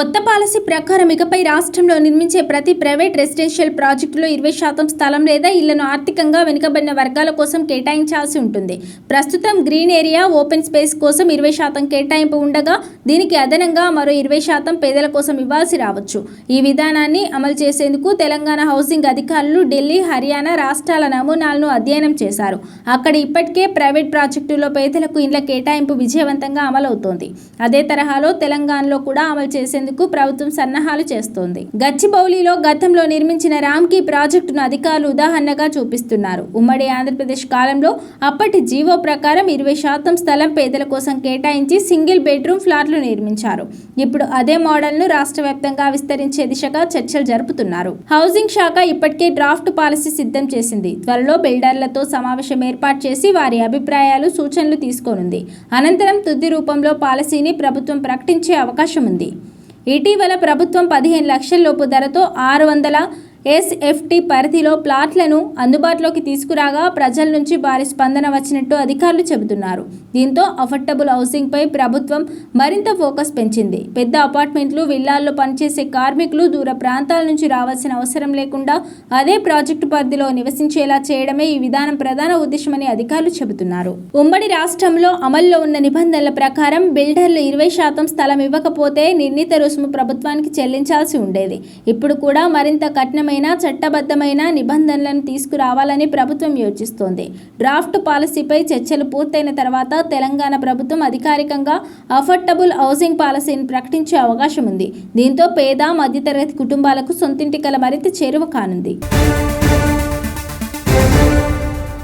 కొత్త పాలసీ ప్రకారం ఇకపై రాష్ట్రంలో నిర్మించే ప్రతి ప్రైవేట్ రెసిడెన్షియల్ ప్రాజెక్టులో 20% స్థలం లేదా ఇళ్లను ఆర్థికంగా వెనుకబడిన వర్గాల కోసం కేటాయించాల్సి ఉంటుంది. ప్రస్తుతం గ్రీన్ ఏరియా, ఓపెన్ స్పేస్ కోసం 20% కేటాయింపు ఉండగా దీనికి అదనంగా మరో 20% పేదల కోసం ఇవ్వాల్సి రావచ్చు. ఈ విధానాన్ని అమలు చేసేందుకు తెలంగాణ హౌసింగ్ అధికారులు ఢిల్లీ, హర్యానా రాష్ట్రాల నమూనాలను అధ్యయనం చేశారు. అక్కడ ఇప్పటికే ప్రైవేట్ ప్రాజెక్టుల్లో పేదలకు ఇండ్ల కేటాయింపు విజయవంతంగా అమలవుతోంది. అదే తరహాలో తెలంగాణలో కూడా అమలు చేసేందుకు ప్రభుత్వం సన్నాహాలు చేస్తోంది. గచ్చిబౌలిలో గతంలో నిర్మించిన రామ్కీ ప్రాజెక్టును అధికారులు ఉదాహరణగా చూపిస్తున్నారు. ఉమ్మడి ఆంధ్రప్రదేశ్ కాలంలో అప్పటి జీవో ప్రకారం 20% స్థలం పేదల కోసం కేటాయించి సింగిల్ బెడ్రూమ్ ఫ్లాట్లు నిర్మించారు. ఇప్పుడు అదే మోడల్ను రాష్ట్ర వ్యాప్తంగా విస్తరించే దిశగా చర్చలు జరుపుతున్నారు. హౌసింగ్ శాఖ ఇప్పటికే డ్రాఫ్ట్ పాలసీ సిద్ధం చేసింది. త్వరలో బిల్డర్లతో సమావేశం ఏర్పాటు చేసి వారి అభిప్రాయాలు, సూచనలు తీసుకోనుంది. అనంతరం తుది రూపంలో పాలసీని ప్రభుత్వం ప్రకటించే అవకాశం ఉంది. ఇటీవల ప్రభుత్వం 15 లక్షల లోపు ధరతో 600 SFT పరిధిలో ప్లాట్లను అందుబాటులోకి తీసుకురాగా ప్రజల నుంచి భారీ స్పందన వచ్చినట్టు అధికారులు చెబుతున్నారు. దీంతో అఫోర్డబుల్ హౌసింగ్పై ప్రభుత్వం మరింత ఫోకస్ పెంచింది. పెద్ద అపార్ట్మెంట్లు, విల్లాల్లో పనిచేసే కార్మికులు దూర ప్రాంతాల నుంచి రావాల్సిన అవసరం లేకుండా అదే ప్రాజెక్టు పరిధిలో నివసించేలా చేయడమే ఈ విధానం ప్రధాన ఉద్దేశమని అధికారులు చెబుతున్నారు. ఉమ్మడి రాష్ట్రంలో అమల్లో ఉన్న నిబంధనల ప్రకారం బిల్డర్లు 20% స్థలం ఇవ్వకపోతే నిర్ణీత రుసుము ప్రభుత్వానికి చెల్లించాల్సి ఉండేది. ఇప్పుడు కూడా మరింత కఠినమైన చట్టబద్ధమైన నిబంధనలను తీసుకురావాలని ప్రభుత్వం యోచిస్తోంది. డ్రాఫ్ట్ పాలసీపై చర్చలు పూర్తయిన తర్వాత తెలంగాణ ప్రభుత్వం అధికారికంగా అఫోర్డబుల్ హౌసింగ్ పాలసీని ప్రకటించే అవకాశం ఉంది. దీంతో పేద, మధ్యతరగతి కుటుంబాలకు సొంతింటి కల మరింత చేరువ కానుంది.